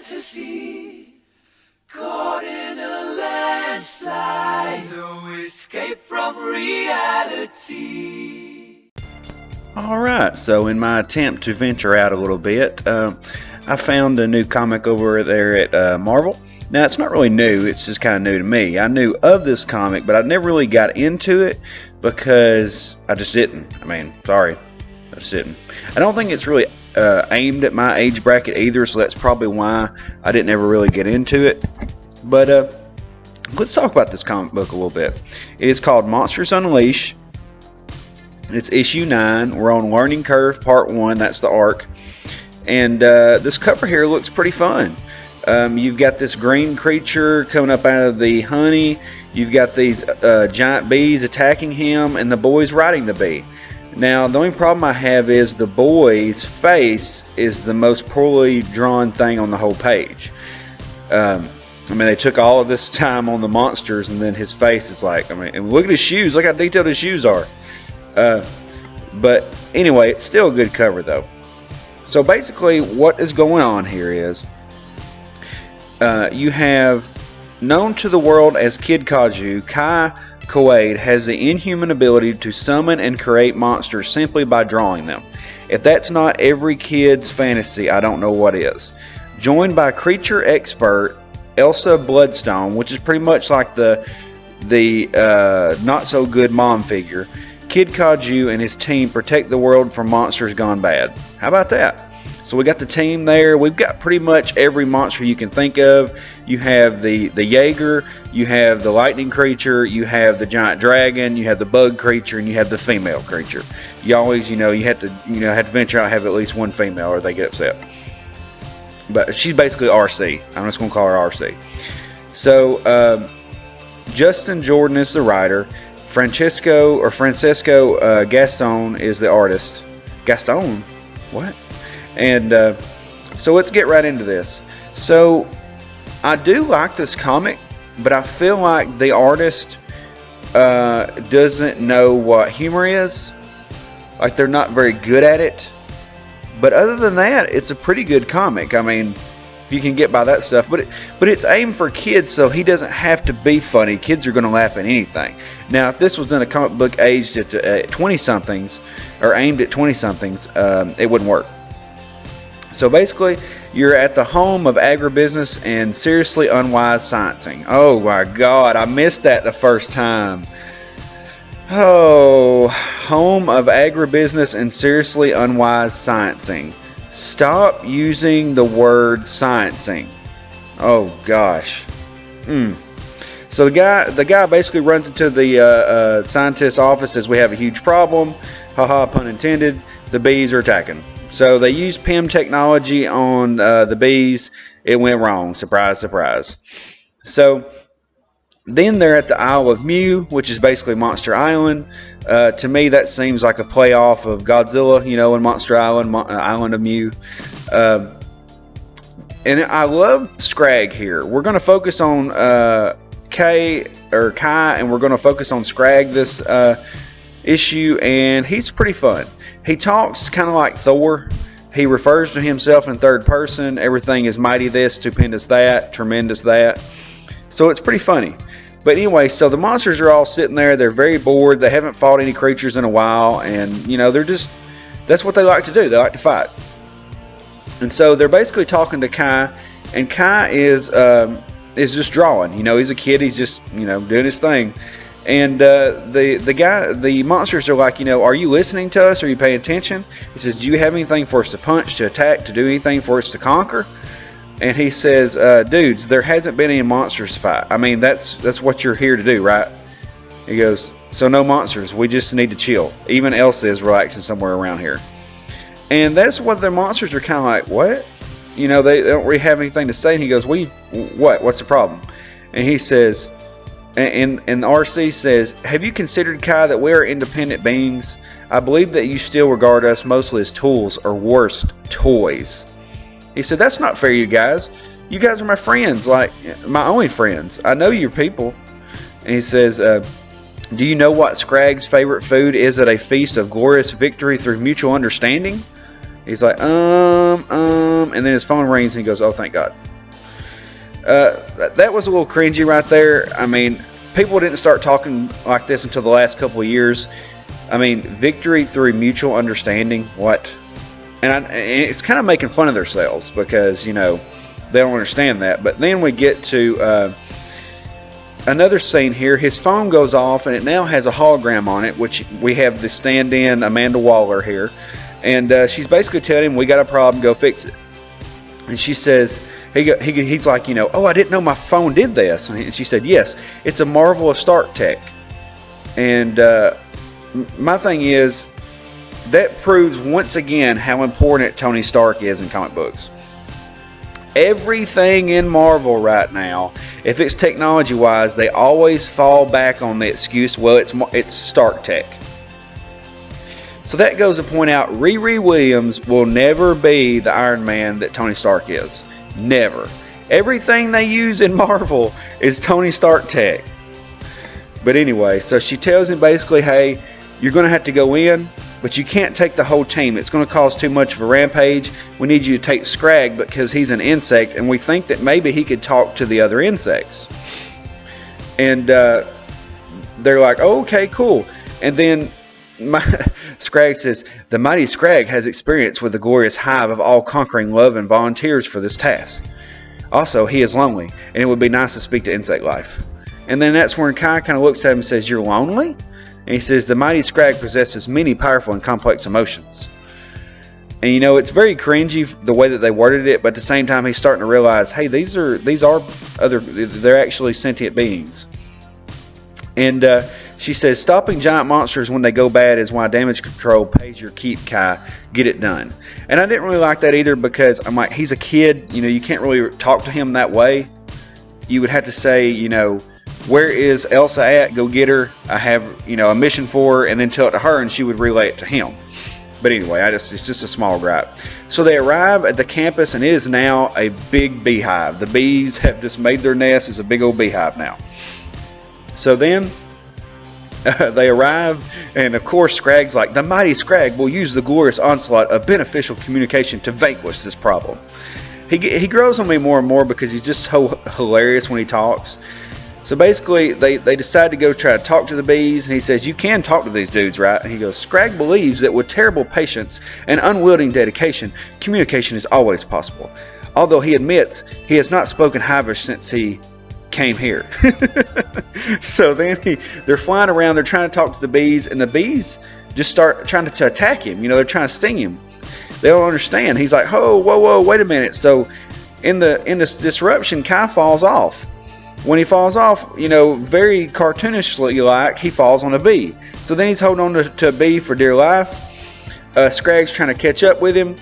fantasy, caught in a landslide, no escape from reality. Alright, so in my attempt to venture out a little bit, I found a new comic over there at Marvel. Now, it's not really new, it's just kind of new to me. I knew of this comic, but I never really got into it because I just didn't. Sorry, I just didn't. I don't think it's really aimed at my age bracket either, so that's probably why I didn't ever really get into it. But let's talk about this comic book a little bit. It is called Monsters Unleashed. It's issue 9. We're on Learning Curve Part 1. That's the arc. And this cover here looks pretty fun. You've got this green creature coming up out of the honey. You've got these giant bees attacking him, and the boy's riding the bee. Now, the only problem I have is the boy's face is the most poorly drawn thing on the whole page. They took all of this time on the monsters, and then his face is like, and look at his shoes. Look how detailed his shoes are. But anyway, it's still a good cover, though. So basically, what is going on here is you have, known to the world as Kid Kaiju, Kai Koade has the inhuman ability to summon and create monsters simply by drawing them. If that's not every kid's fantasy, I don't know what is. Joined by creature expert Elsa Bloodstone, which is pretty much like the not so good mom figure, Kid Kaiju and his team protect the world from monsters gone bad. How about that? So we got the team there. We've got pretty much every monster you can think of. You have the Jaeger, you have the lightning creature, you have the giant dragon, you have the bug creature, and you have the female creature. You always, you have to venture out and have at least one female or they get upset. But she's basically RC. I'm just going to call her RC. So Justin Jordan is the writer. Francesco Gaston is the artist. Gaston? What? And so let's get right into this. So I do like this comic, but I feel like the artist doesn't know what humor is. Like, they're not very good at it. But other than that, it's a pretty good comic. You can get by that stuff, but it's aimed for kids, so he doesn't have to be funny. Kids are going to laugh at anything. Now, if this was in a comic book aged at 20-somethings, or aimed at 20-somethings, it wouldn't work. So basically, you're at the home of agribusiness and seriously unwise sciencing. Oh my God, I missed that the first time. Oh, home of agribusiness and seriously unwise sciencing. Stop using the word sciencing. Oh gosh. So the guy basically runs into the scientist's office, says we have a huge problem. Haha, pun intended. The bees are attacking. So they used PIM technology on the bees. It went wrong. Surprise, surprise. So then they're at the Isle of Mew, which is basically Monster Island. To me, that seems like a play off of Godzilla, in Monster Island, Island of Mew. And I love Scrag here. We're going to focus on Kai, and we're going to focus on Scrag this issue, and he's pretty fun. He talks kind of like Thor. He refers to himself in third person. Everything is mighty this, stupendous that, tremendous that. So it's pretty funny. But anyway, so the monsters are all sitting there. They're very bored. They haven't fought any creatures in a while, and they're just, that's what they like to do. They like to fight. And so they're basically talking to Kai, and Kai is just drawing. He's a kid. He's just doing his thing. And the monsters are like, are you listening to us? Are you paying attention? He says, do you have anything for us to punch, to attack, to do anything for us to conquer? And he says, dudes, there hasn't been any monsters to fight. That's what you're here to do, right? He goes, so no monsters. We just need to chill. Even Elsa is relaxing somewhere around here. And that's what the monsters are kind of like, what? They don't really have anything to say. And he goes, what? What's the problem? And he says, and RC says, have you considered, Kai, that we are independent beings? I believe that you still regard us mostly as tools, or worse, toys. He said, that's not fair, you guys. You guys are my friends, like my only friends. I know you're people. And he says, do you know what Scrag's favorite food is at a feast of glorious victory through mutual understanding? He's like, and then his phone rings and he goes, oh, thank God. That was a little cringy right there. I mean, people didn't start talking like this until the last couple of years. I mean, victory through mutual understanding. What? And it's kind of making fun of themselves because, you know, they don't understand that. But then we get to another scene here. His phone goes off and it now has a hologram on it, which we have the stand-in Amanda Waller here. And she's basically telling him, we got a problem, go fix it. And she says, he's like, you know, oh, I didn't know my phone did this. And she said, yes, it's a marvel of Stark tech. And my thing is, that proves once again how important Tony Stark is in comic books. Everything in Marvel right now, if it's technology-wise, they always fall back on the excuse, well, it's Stark tech. So that goes to point out Riri Williams will never be the Iron Man that Tony Stark is. Never. Everything they use in Marvel is Tony Stark tech. But anyway, so she tells him basically, hey, you're going to have to go in, but you can't take the whole team. It's going to cause too much of a rampage. We need you to take Scrag because he's an insect, and we think that maybe he could talk to the other insects. And they're like, oh, okay, cool. And then Scrag says, the mighty Scrag has experience with the glorious hive of all-conquering love and volunteers for this task. Also, he is lonely, and it would be nice to speak to insect life. And then that's when Kai kind of looks at him and says, you're lonely? And he says, the mighty Scrag possesses many powerful and complex emotions. And you know, it's very cringy the way that they worded it, but at the same time he's starting to realize, hey, these are they're actually sentient beings. And she says, stopping giant monsters when they go bad is why damage control pays your keep, Kai. Get it done. And I didn't really like that either because I'm like, he's a kid, you know, you can't really talk to him that way. You would have to say, you know, where is Elsa at? Go get her. I have, you know, a mission for her, and then tell it to her, and she would relay it to him. But anyway, it's just a small gripe. So they arrive at the campus, and it is now a big beehive. The bees have just made their nest as a big old beehive now. So then they arrive, and of course Scrag's like, the mighty Scrag will use the glorious onslaught of beneficial communication to vanquish this problem. He grows on me more and more because he's just so hilarious when he talks. So basically, they decide to go try to talk to the bees, and he says, you can talk to these dudes, right? And he goes, Scrag believes that with terrible patience and unwilling dedication, communication is always possible. Although he admits he has not spoken Hivish since he came here. So then they're flying around, they're trying to talk to the bees, and the bees just start trying to attack him. You know, they're trying to sting him. They don't understand. He's like, oh, whoa, wait a minute. So in this disruption, Kai falls off. When he falls off, you know, very cartoonishly like, he falls on a bee. So then he's holding on to a bee for dear life. Scrag's trying to catch up with him.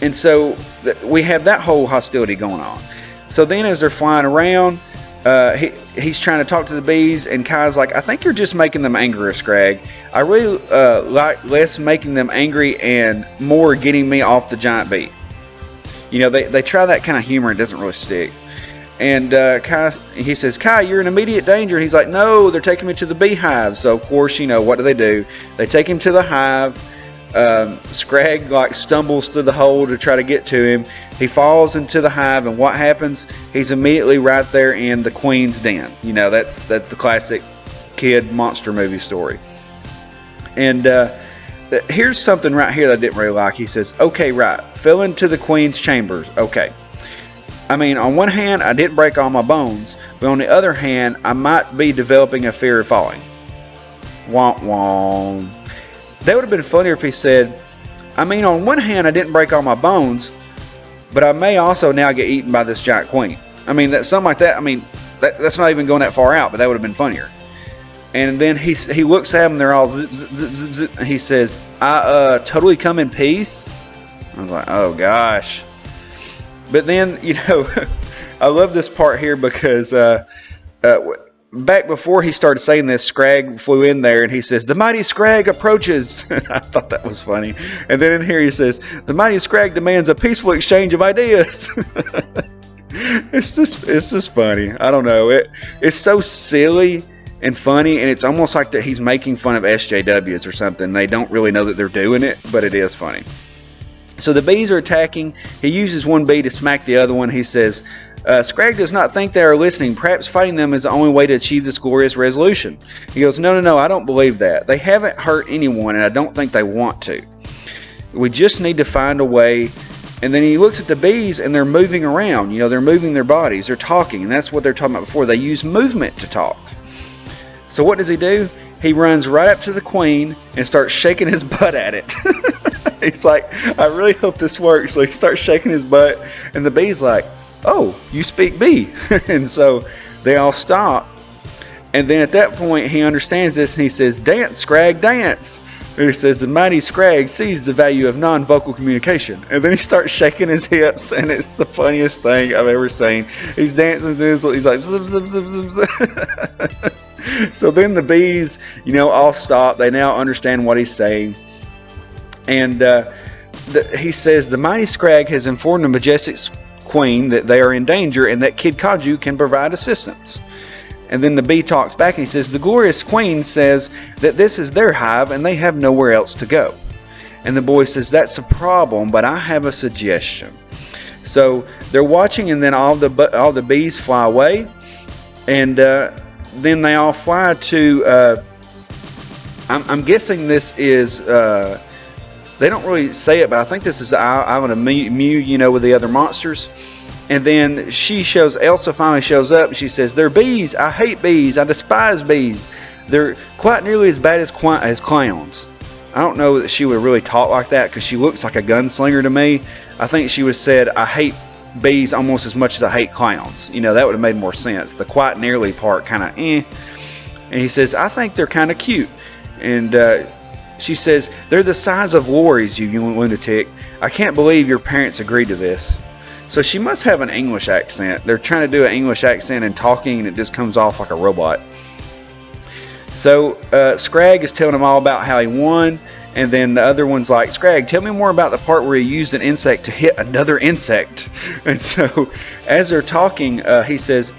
And so we have that whole hostility going on. So then as they're flying around, he's trying to talk to the bees, and Kai's like, I think you're just making them angrier, Scrag. I really like less making them angry and more getting me off the giant bee. You know, they try that kind of humor, it doesn't really stick. And Kai, he says, Kai, you're in immediate danger. And he's like, no, they're taking me to the beehive. So, of course, you know, what do? They take him to the hive. Scrag, like, stumbles through the hole to try to get to him. He falls into the hive, and what happens? He's immediately right there in the Queen's den. You know, that's the classic kid monster movie story. And here's something right here that I didn't really like. He says, okay, right, fell into the Queen's chambers. Okay. I mean, on one hand, I didn't break all my bones, but on the other hand, I might be developing a fear of falling. Womp womp. That would have been funnier if he said, I mean, on one hand, I didn't break all my bones, but I may also now get eaten by this giant queen. I mean, that's something like that. I mean, that's not even going that far out, but that would have been funnier. And then he looks at them, and they're all zip, zip, zip, zip, zip, and he says, I totally come in peace. I was like, oh gosh. But then, you know, I love this part here because back before he started saying this, Scrag flew in there and he says, the mighty Scrag approaches. I thought that was funny. And then in here he says, the mighty Scrag demands a peaceful exchange of ideas. It's just funny. I don't know. It's so silly and funny, and it's almost like that he's making fun of SJWs or something. They don't really know that they're doing it, but it is funny. So the bees are attacking. He uses one bee to smack the other one. He says, Scragg does not think they are listening. Perhaps fighting them is the only way to achieve this glorious resolution. He goes, no, I don't believe that. They haven't hurt anyone, and I don't think they want to. We just need to find a way. And then he looks at the bees, and they're moving around. They're moving their bodies. They're talking, and that's what they're talking about before. They use movement to talk. So what does he do? He runs right up to the queen and starts shaking his butt at it. He's like, I really hope this works. So he starts shaking his butt, and the bee's like, oh, you speak bee. And so they all stop. And then at that point, he understands this, and he says, dance, Scragg, dance. And he says, the mighty Scragg sees the value of non-vocal communication. And then he starts shaking his hips, and it's the funniest thing I've ever seen. He's dancing, he's like, zip, zip, zip, zip, zip. So then the bees, all stop. They now understand what he's saying. And he says, the mighty Scragg has informed the majestic queen that they are in danger and that Kid Kaiju can provide assistance. And then the bee talks back and he says, the glorious queen says that this is their hive and they have nowhere else to go. And the boy says, that's a problem, but I have a suggestion. So they're watching, and then all the bees fly away, and then they all fly to, I'm guessing this is, they don't really say it, but I think this is the island of Mew, with the other monsters. And then Elsa finally shows up, and she says, they're bees. I hate bees. I despise bees. They're quite nearly as bad as clowns. I don't know that she would really talk like that, because she looks like a gunslinger to me. I think she would have said, I hate bees almost as much as I hate clowns. That would have made more sense. The quite nearly part kind of And he says, I think they're kind of cute. And she says, they're the size of lorries, you lunatic. I can't believe your parents agreed to this. So she must have an English accent. They're trying to do an English accent and talking, and it just comes off like a robot. So Scragg is telling him all about how he won, and then the other one's like, Scragg, tell me more about the part where he used an insect to hit another insect. And so as they're talking, he says,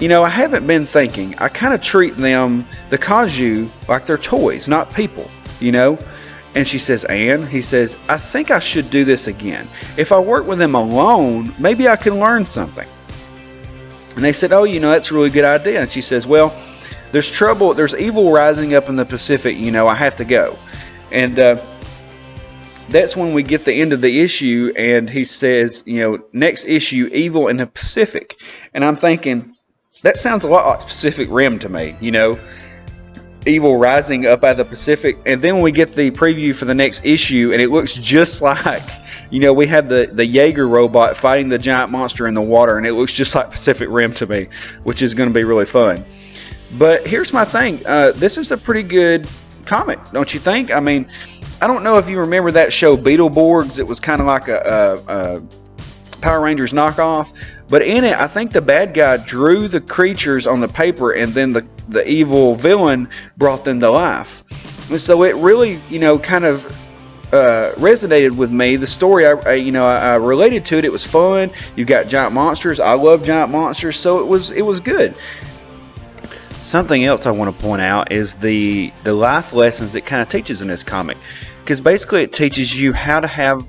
I haven't been thinking. I kind of treat them, the Kaiju, like they're toys, not people, And she says, and? He says, I think I should do this again. If I work with them alone, maybe I can learn something. And they said, oh, that's a really good idea. And she says, well, there's trouble. There's evil rising up in the Pacific. I have to go. And that's when we get the end of the issue. And he says, next issue, evil in the Pacific. And I'm thinking, that sounds a lot like Pacific Rim to me, evil rising up out of the Pacific. And then we get the preview for the next issue, and it looks just like, we have the Jaeger robot fighting the giant monster in the water, and it looks just like Pacific Rim to me, which is going to be really fun. But here's my thing. This is a pretty good comic, don't you think? I mean, I don't know if you remember that show Beetleborgs. It was kind of like a Power Rangers knockoff. But in it, I think the bad guy drew the creatures on the paper, and then the evil villain brought them to life. And so it really, kind of resonated with me. The story, I related to it. It was fun. You got giant monsters. I love giant monsters, so it was good. Something else I want to point out is the life lessons it kind of teaches in this comic, because basically it teaches you how to have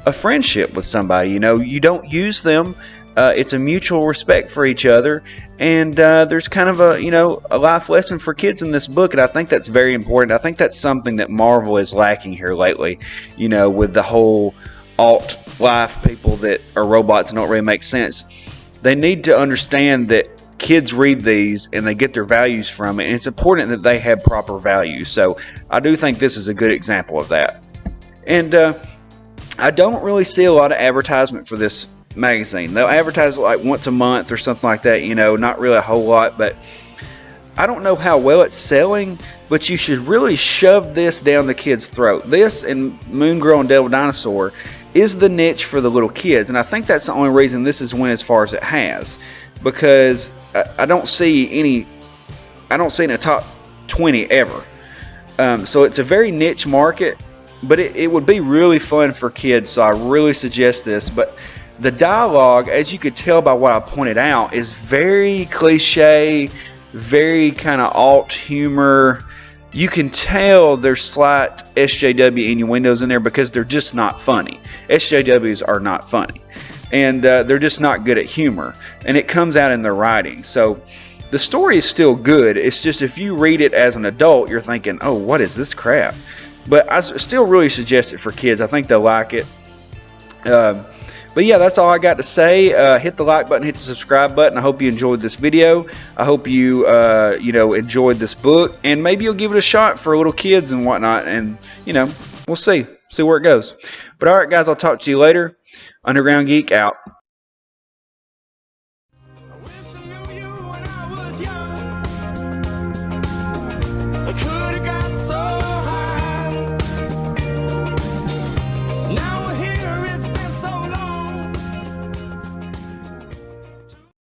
a friendship with somebody. You don't use them. It's a mutual respect for each other, and there's kind of a life lesson for kids in this book, and I think that's very important. I think that's something that Marvel is lacking here lately, with the whole alt life people that are robots and don't really make sense. They need to understand that kids read these and they get their values from it, and it's important that they have proper values. So I do think this is a good example of that. And I don't really see a lot of advertisement for this magazine. They'll advertise it like once a month or something like that, not really a whole lot, but I don't know how well it's selling, but you should really shove this down the kids' throat. This and Moon Girl and Devil Dinosaur is the niche for the little kids, and I think that's the only reason this has went as far as it has, because I don't see in the top 20 ever. So it's a very niche market, but it would be really fun for kids, so I really suggest this. But the dialogue, as you could tell by what I pointed out, is very cliche, very kind of alt humor. you can tell there's slight SJW innuendos in there because they're just not funny. SJWs are not funny, and they're just not good at humor, and it comes out in their writing. So the story is still good. It's just if you read it as an adult, you're thinking, oh, what is this crap? But I still really suggest it for kids. I think they'll like it. But yeah, that's all I got to say. Hit the like button, hit the subscribe button. I hope you enjoyed this video. I hope you enjoyed this book, and maybe you'll give it a shot for little kids and whatnot. And we'll see where it goes. But all right, guys, I'll talk to you later. Underground Geek out. I wish I knew you when I was young.